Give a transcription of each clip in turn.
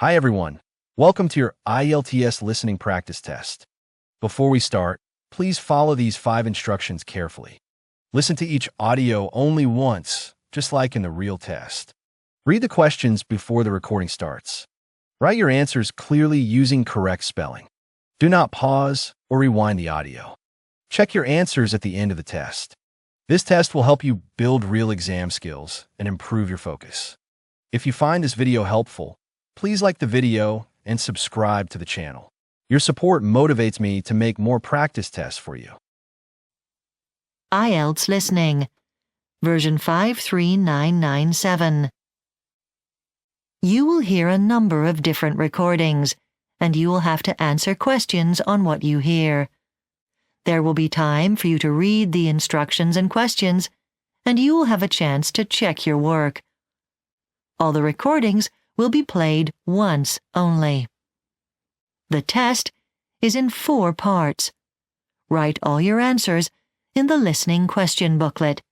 Hi everyone, welcome to your IELTS listening practice test. Before we start, please follow these 5 instructions carefully. Listen to each audio only once, just like in the real test. Read the questions before the recording starts. Write your answers clearly using correct spelling. Do not pause or rewind the audio. Check your answers at the end of the test. This test will help you build real exam skills and improve your focus. If you find this video helpful, please like the video and subscribe to the channel. Your support motivates me to make more practice tests for you. IELTS Listening, version 53997. You will hear a number of different recordings, and you will have to answer questions on what you hear. There will be time for you to read the instructions and questions, and you will have a chance to check your work. All the recordings will be played once only. The test is in 4 parts. Write all your answers in the listening question booklet.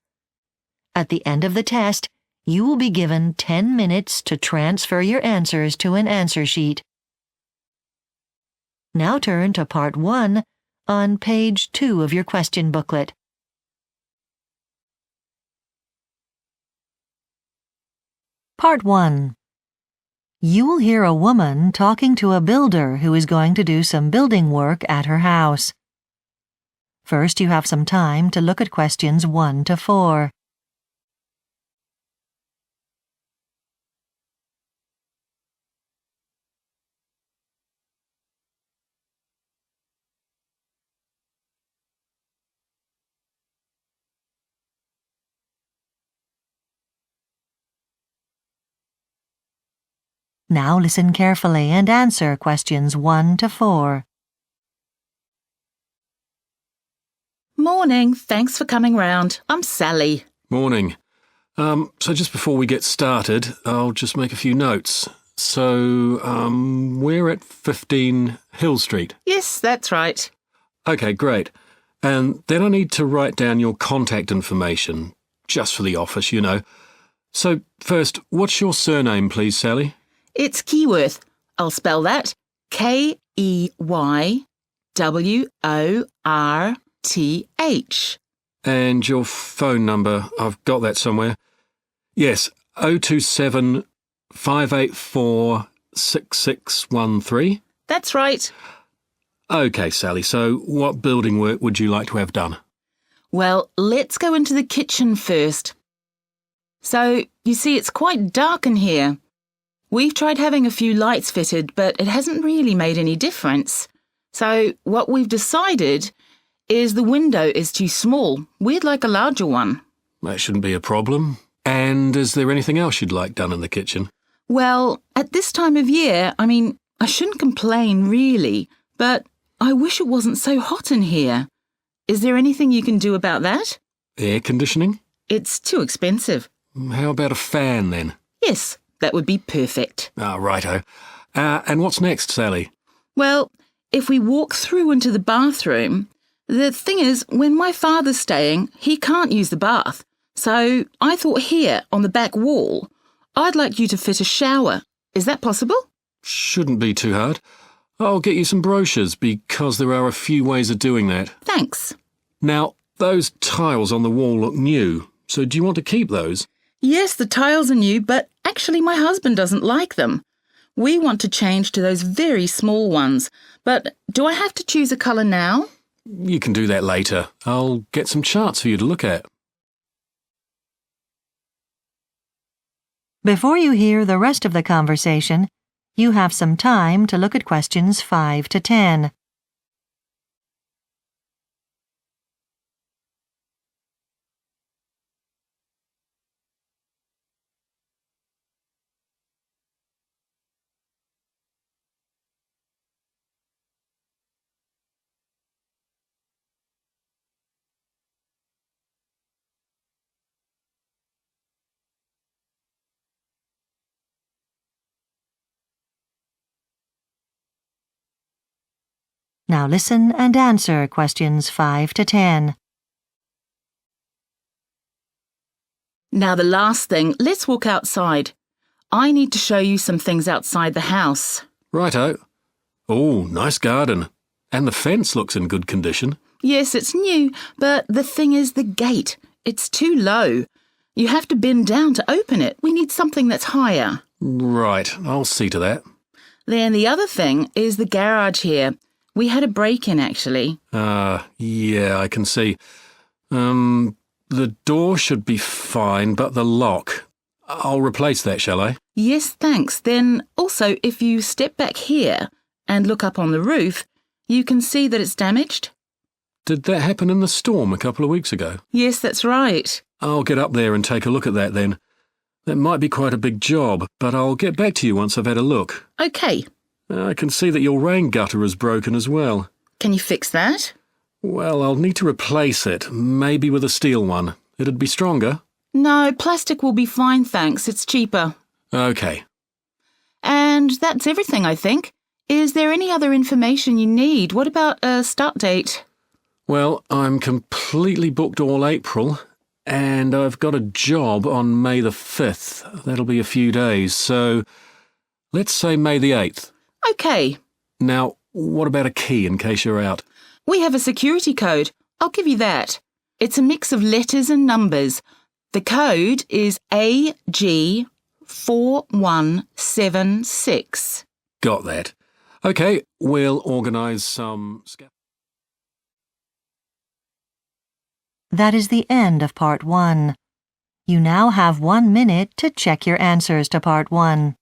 At the end of the test, you will be given 10 minutes to transfer your answers to an answer sheet. Now turn to Part 1 on page 2 of your question booklet. Part 1. You will hear a woman talking to a builder who is going to do some building work at her house. First, you have some time to look at questions 1 to 4. Now listen carefully and answer questions 1 to 4. Morning, thanks for coming round. I'm Sally. Morning. So just before we get started, I'll just make a few notes. So, we're at 15 Hill Street. Yes, that's right. Okay, great. And then I need to write down your contact information, just for the office, you know. So, first, what's your surname, please, Sally? It's Keyworth. I'll spell that. Keyworth. And your phone number, I've got that somewhere. Yes, 027 584 6613. That's right. Okay, Sally, so what building work would you like to have done? Well, let's go into the kitchen first. So, you see, it's quite dark in here. We've tried having a few lights fitted, but it hasn't really made any difference. So, what we've decided is the window is too small. We'd like a larger one. That shouldn't be a problem. And is there anything else you'd like done in the kitchen? Well, at this time of year, I shouldn't complain really, but I wish it wasn't so hot in here. Is there anything you can do about that? Air conditioning? It's too expensive. How about a fan then? Yes, that would be perfect. Righto. And what's next, Sally? Well, if we walk through into the bathroom, the thing is, when my father's staying, he can't use the bath. So I thought here, on the back wall, I'd like you to fit a shower. Is that possible? Shouldn't be too hard. I'll get you some brochures because there are a few ways of doing that. Thanks. Now, those tiles on the wall look new, so do you want to keep those? Yes, the tiles are new, but actually my husband doesn't like them. We want to change to those very small ones, but do I have to choose a colour now? You can do that later. I'll get some charts for you to look at. Before you hear the rest of the conversation, you have some time to look at questions 5 to 10. Now listen and answer questions 5 to 10. Now the last thing, let's walk outside. I need to show you some things outside the house. Righto. Oh, nice garden. And the fence looks in good condition. Yes, it's new, but the thing is the gate. It's too low. You have to bend down to open it. We need something that's higher. Right, I'll see to that. Then the other thing is the garage here. We had a break-in, actually. Yeah, I can see. The door should be fine, but the lock. I'll replace that, shall I? Yes, thanks. Then also, if you step back here and look up on the roof, you can see that it's damaged. Did that happen in the storm a couple of weeks ago? Yes, that's right. I'll get up there and take a look at that then. That might be quite a big job, but I'll get back to you once I've had a look. OK. I can see that your rain gutter is broken as well. Can you fix that? Well, I'll need to replace it, maybe with a steel one. It'd be stronger. No, plastic will be fine, thanks. It's cheaper. OK. And that's everything, I think. Is there any other information you need? What about a start date? Well, I'm completely booked all April, and I've got a job on May the 5th. That'll be a few days, so let's say May the 8th. OK. Now, what about a key in case you're out? We have a security code. I'll give you that. It's a mix of letters and numbers. The code is AG4176. Got that. OK, we'll organise some... That is the end of Part 1. You now have 1 minute to check your answers to Part 1.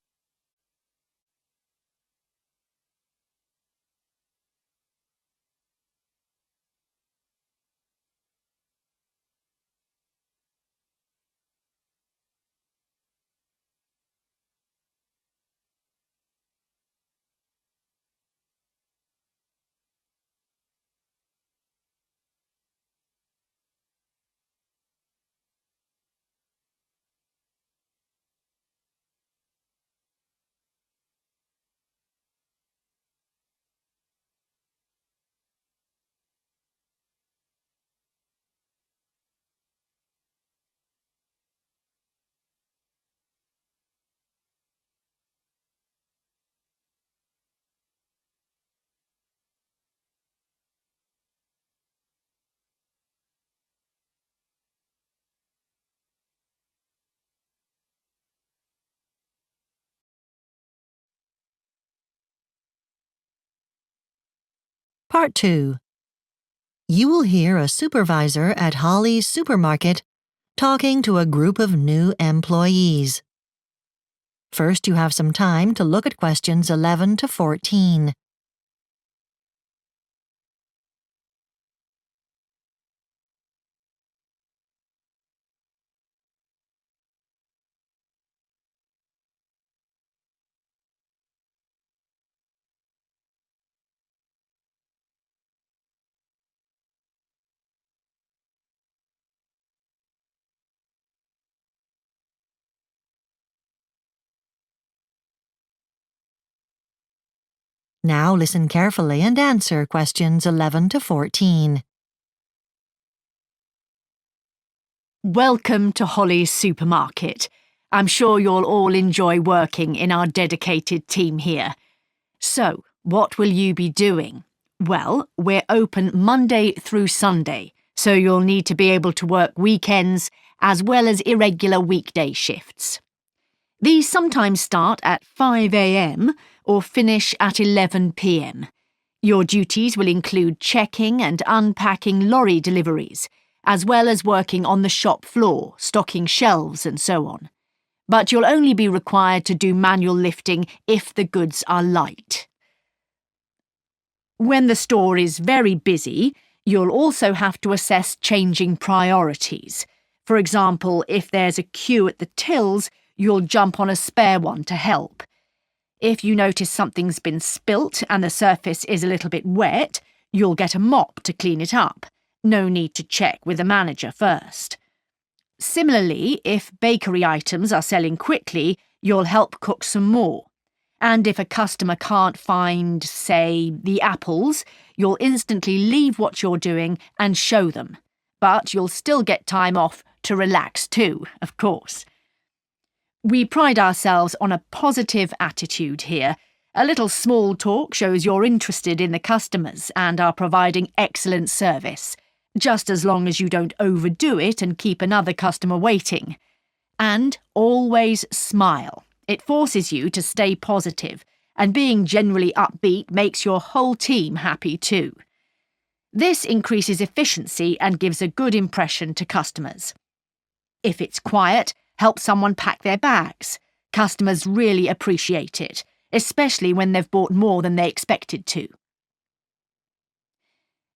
Part 2. You will hear a supervisor at Holly's supermarket talking to a group of new employees. First, you have some time to look at questions 11 to 14. Now listen carefully and answer questions 11 to 14. Welcome to Holly's supermarket. I'm sure you'll all enjoy working in our dedicated team here. So, what will you be doing? Well, we're open Monday through Sunday, so you'll need to be able to work weekends as well as irregular weekday shifts. These sometimes start at 5 a.m. or finish at 11 p.m. Your duties will include checking and unpacking lorry deliveries, as well as working on the shop floor, stocking shelves and so on. But you'll only be required to do manual lifting if the goods are light. When the store is very busy, you'll also have to assess changing priorities. For example, if there's a queue at the tills, you'll jump on a spare one to help. If you notice something's been spilt and the surface is a little bit wet, you'll get a mop to clean it up. No need to check with the manager first. Similarly, if bakery items are selling quickly, you'll help cook some more. And if a customer can't find, say, the apples, you'll instantly leave what you're doing and show them. But you'll still get time off to relax too, of course. We pride ourselves on a positive attitude here. A little small talk shows you're interested in the customers and are providing excellent service, just as long as you don't overdo it and keep another customer waiting. And always smile. It forces you to stay positive, and being generally upbeat makes your whole team happy too. This increases efficiency and gives a good impression to customers. If it's quiet, help someone pack their bags. Customers really appreciate it, especially when they've bought more than they expected to.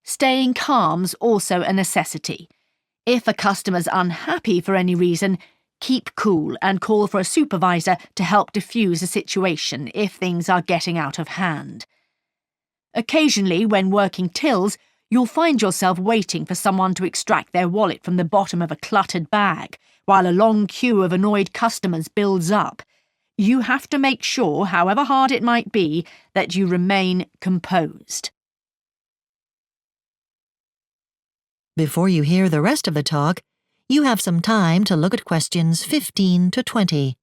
Staying calm's also a necessity. If a customer's unhappy for any reason, keep cool and call for a supervisor to help diffuse a situation if things are getting out of hand. Occasionally, when working tills, you'll find yourself waiting for someone to extract their wallet from the bottom of a cluttered bag, while a long queue of annoyed customers builds up. You have to make sure, however hard it might be, that you remain composed. Before you hear the rest of the talk, you have some time to look at questions 15 to 20.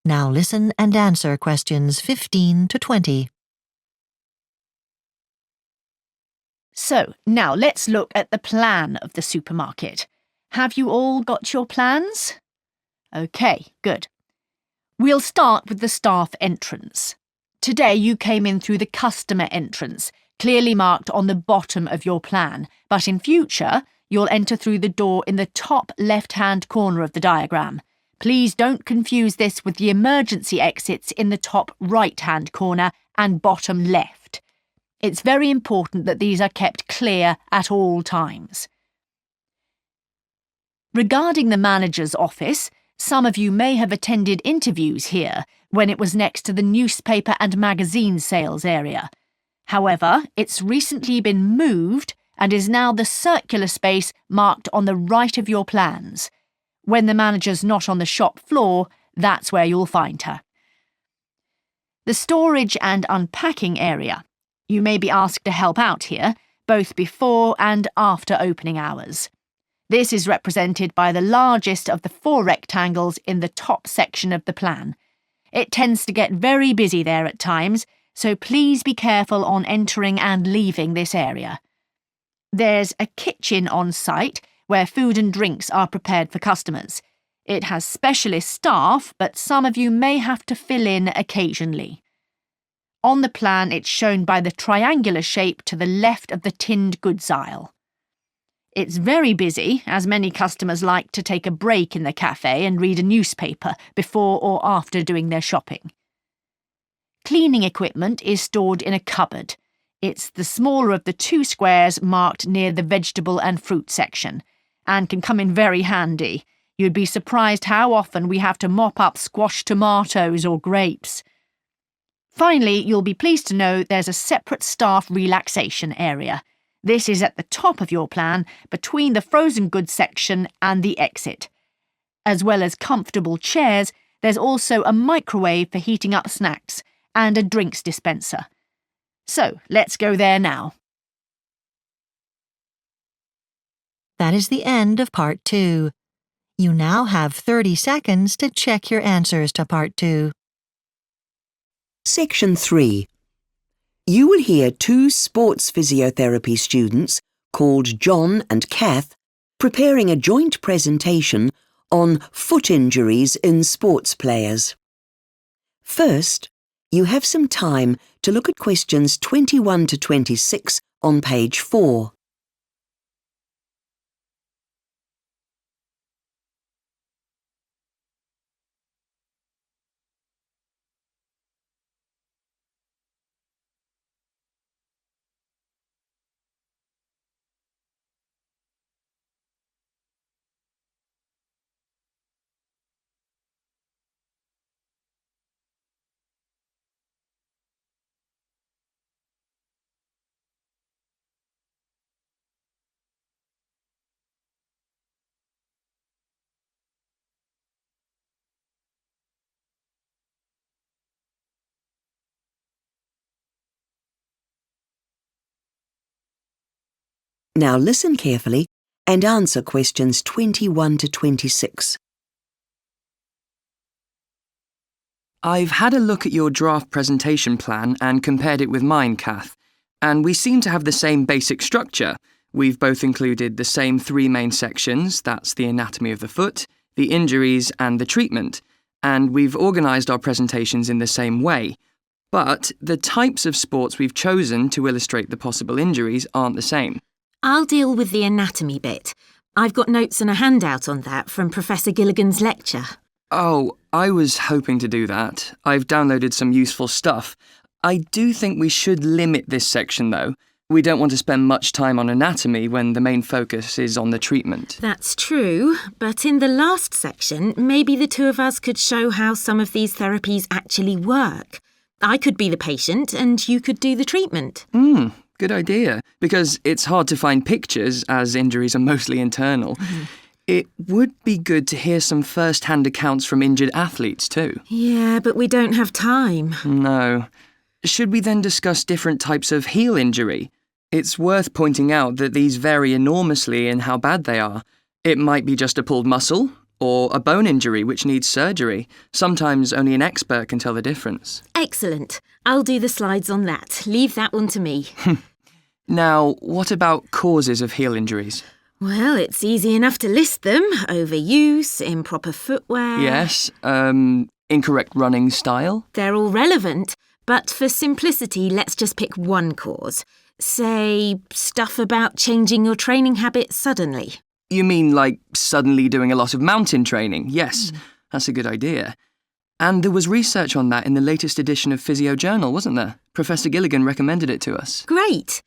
Now listen and answer questions 15 to 20. So, now let's look at the plan of the supermarket. Have you all got your plans? OK, good. We'll start with the staff entrance. Today you came in through the customer entrance, clearly marked on the bottom of your plan, but in future you'll enter through the door in the top left-hand corner of the diagram. Please don't confuse this with the emergency exits in the top right-hand corner and bottom left. It's very important that these are kept clear at all times. Regarding the manager's office, some of you may have attended interviews here when it was next to the newspaper and magazine sales area. However, it's recently been moved and is now the circular space marked on the right of your plans. When the manager's not on the shop floor, that's where you'll find her. The storage and unpacking area. You may be asked to help out here, both before and after opening hours. This is represented by the largest of the 4 rectangles in the top section of the plan. It tends to get very busy there at times, so please be careful on entering and leaving this area. There's a kitchen on site where food and drinks are prepared for customers. It has specialist staff, but some of you may have to fill in occasionally. On the plan, it's shown by the triangular shape to the left of the tinned goods aisle. It's very busy, as many customers like to take a break in the cafe and read a newspaper before or after doing their shopping. Cleaning equipment is stored in a cupboard. It's the smaller of the 2 squares marked near the vegetable and fruit section, and can come in very handy. You'd be surprised how often we have to mop up squashed tomatoes or grapes. Finally, you'll be pleased to know there's a separate staff relaxation area. This is at the top of your plan, between the frozen goods section and the exit. As well as comfortable chairs, there's also a microwave for heating up snacks and a drinks dispenser. So, let's go there now. That is the end of Part 2. You now have 30 seconds to check your answers to Part 2. Section 3. You will hear 2 sports physiotherapy students called John and Kath preparing a joint presentation on foot injuries in sports players. First, you have some time to look at questions 21 to 26 on page 4. Now listen carefully and answer questions 21 to 26. I've had a look at your draft presentation plan and compared it with mine, Kath, and we seem to have the same basic structure. We've both included the same 3 main sections, that's the anatomy of the foot, the injuries and the treatment, and we've organised our presentations in the same way. But the types of sports we've chosen to illustrate the possible injuries aren't the same. I'll deal with the anatomy bit. I've got notes and a handout on that from Professor Gilligan's lecture. Oh, I was hoping to do that. I've downloaded some useful stuff. I do think we should limit this section, though. We don't want to spend much time on anatomy when the main focus is on the treatment. That's true, but in the last section, maybe the two of us could show how some of these therapies actually work. I could be the patient and you could do the treatment. Good idea, because it's hard to find pictures as injuries are mostly internal. It would be good to hear some first-hand accounts from injured athletes too. Yeah, but we don't have time. No. Should we then discuss different types of heel injury? It's worth pointing out that these vary enormously in how bad they are. It might be just a pulled muscle, or a bone injury which needs surgery. Sometimes only an expert can tell the difference. Excellent. I'll do the slides on that. Leave that one to me. Now, what about causes of heel injuries? Well, it's easy enough to list them. Overuse, improper footwear. Yes, incorrect running style. They're all relevant, but for simplicity, let's just pick one cause. Say, stuff about changing your training habits suddenly. You mean like suddenly doing a lot of mountain training? Yes, that's a good idea. And there was research on that in the latest edition of Physio Journal, wasn't there? Professor Gilligan recommended it to us. Great.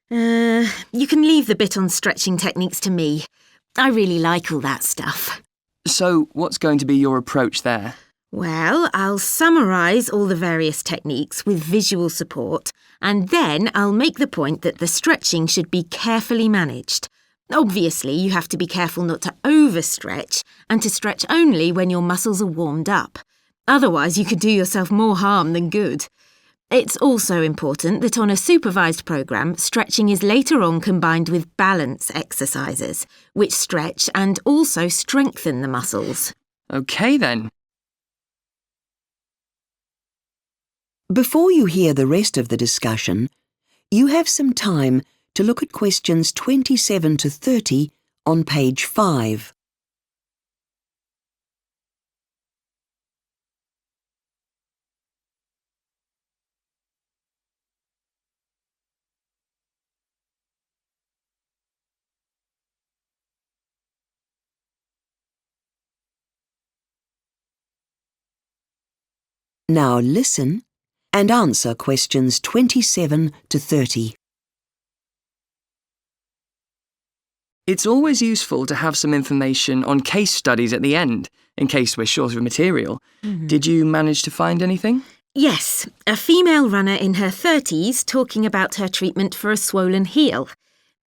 You can leave the bit on stretching techniques to me. I really like all that stuff. So, what's going to be your approach there? Well, I'll summarise all the various techniques with visual support, and then I'll make the point that the stretching should be carefully managed. Obviously, you have to be careful not to overstretch and to stretch only when your muscles are warmed up. Otherwise, you could do yourself more harm than good. It's also important that on a supervised programme, stretching is later on combined with balance exercises, which stretch and also strengthen the muscles. OK then. Before you hear the rest of the discussion, you have some time to look at questions 27 to 30 on page 5. Now listen and answer questions 27 to 30. It's always useful to have some information on case studies at the end, in case we're short of material. Did you manage to find anything? Yes, a female runner in her 30s talking about her treatment for a swollen heel.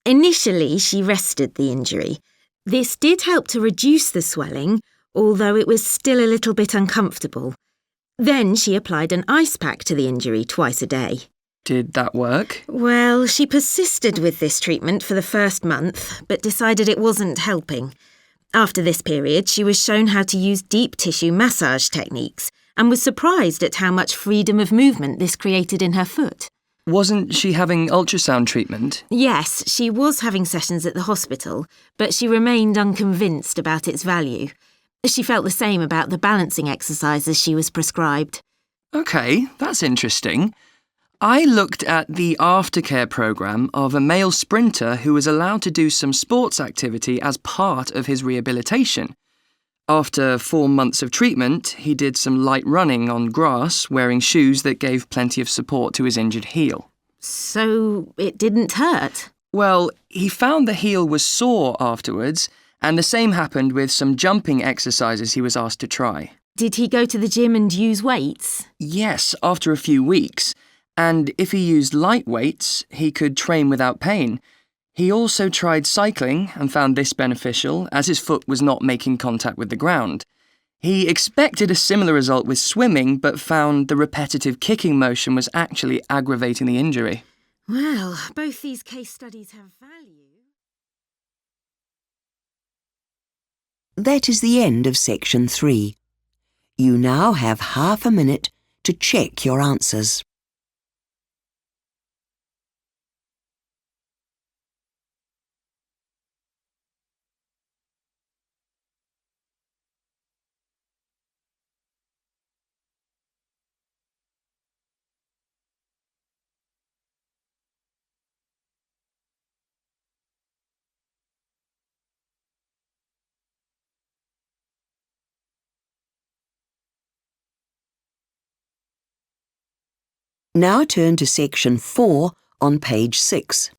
Initially, she rested the injury. This did help to reduce the swelling, although it was still a little bit uncomfortable. Then she applied an ice pack to the injury twice a day. Did that work? Well, she persisted with this treatment for the first month, but decided it wasn't helping. After this period, she was shown how to use deep tissue massage techniques and was surprised at how much freedom of movement this created in her foot. Wasn't she having ultrasound treatment? Yes, she was having sessions at the hospital, but she remained unconvinced about its value. She felt the same about the balancing exercises she was prescribed. OK, that's interesting. I looked at the aftercare programme of a male sprinter who was allowed to do some sports activity as part of his rehabilitation. After 4 months of treatment, he did some light running on grass, wearing shoes that gave plenty of support to his injured heel. So it didn't hurt? Well, he found the heel was sore afterwards, and the same happened with some jumping exercises he was asked to try. Did he go to the gym and use weights? Yes, after a few weeks. And if he used light weights, he could train without pain. He also tried cycling and found this beneficial, as his foot was not making contact with the ground. He expected a similar result with swimming, but found the repetitive kicking motion was actually aggravating the injury. Well, both these case studies have value. That is the end of section 3. You now have half a minute to check your answers. Now turn to section 4 on page 6.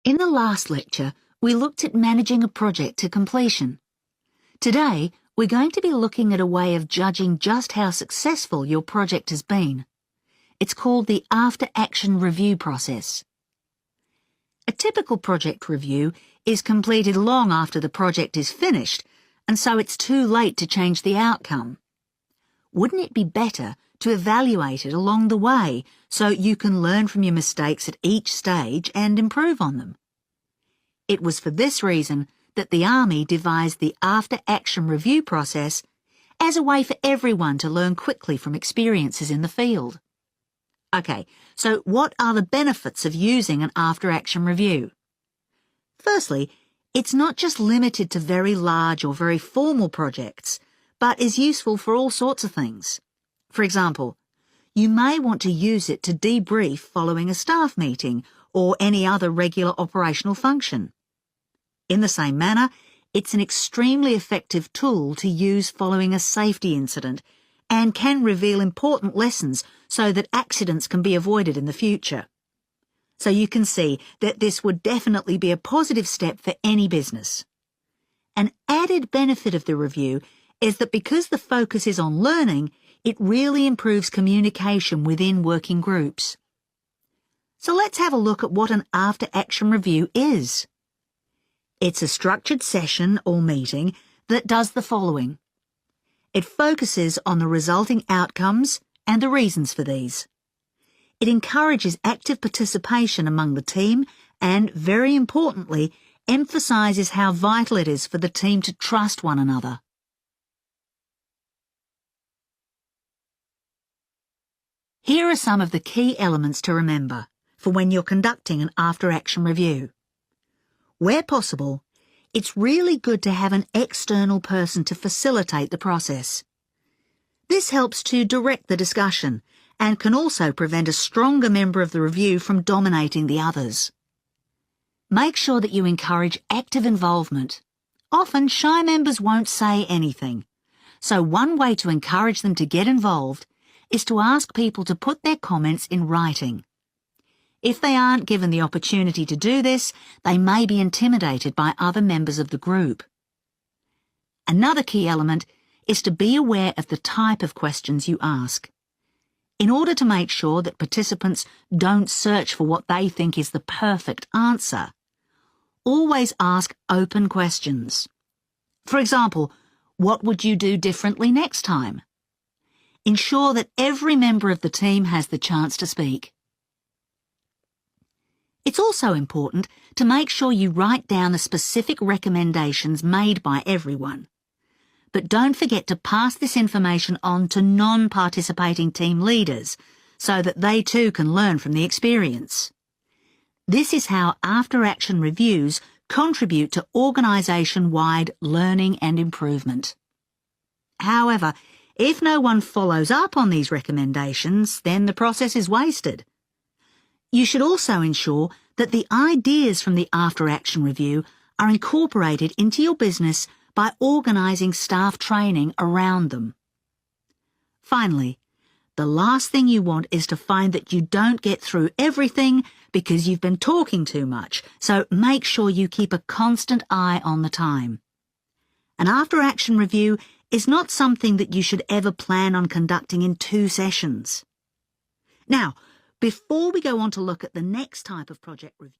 In the last lecture, we looked at managing a project to completion. Today, we're going to be looking at a way of judging just how successful your project has been. It's called the after-action review process. A typical project review is completed long after the project is finished, and so it's too late to change the outcome. Wouldn't it be better to evaluate it along the way so you can learn from your mistakes at each stage and improve on them? It was for this reason that the Army devised the after-action review process as a way for everyone to learn quickly from experiences in the field. Okay, so what are the benefits of using an after-action review? Firstly, it's not just limited to very large or very formal projects, but is useful for all sorts of things. For example, you may want to use it to debrief following a staff meeting or any other regular operational function. In the same manner, it's an extremely effective tool to use following a safety incident and can reveal important lessons so that accidents can be avoided in the future. So you can see that this would definitely be a positive step for any business. An added benefit of the review is that because the focus is on learning, it really improves communication within working groups. So let's have a look at what an after-action review is. It's a structured session or meeting that does the following. It focuses on the resulting outcomes and the reasons for these. It encourages active participation among the team and, very importantly, emphasises how vital it is for the team to trust one another. Here are some of the key elements to remember for when you're conducting an after-action review. Where possible, it's really good to have an external person to facilitate the process. This helps to direct the discussion and can also prevent a stronger member of the review from dominating the others. Make sure that you encourage active involvement. Often, shy members won't say anything, so one way to encourage them to get involved is to ask people to put their comments in writing. If they aren't given the opportunity to do this, they may be intimidated by other members of the group. Another key element is to be aware of the type of questions you ask. In order to make sure that participants don't search for what they think is the perfect answer, always ask open questions. For example, what would you do differently next time? Ensure that every member of the team has the chance to speak. It's also important to make sure you write down the specific recommendations made by everyone. But don't forget to pass this information on to non-participating team leaders so that they too can learn from the experience. This is how after-action reviews contribute to organisation-wide learning and improvement. However, if no one follows up on these recommendations, then the process is wasted. You should also ensure that the ideas from the after-action review are incorporated into your business by organising staff training around them. Finally, the last thing you want is to find that you don't get through everything because you've been talking too much, so make sure you keep a constant eye on the time. An after-action review is not something that you should ever plan on conducting in 2 sessions. Now, before we go on to look at the next type of project review,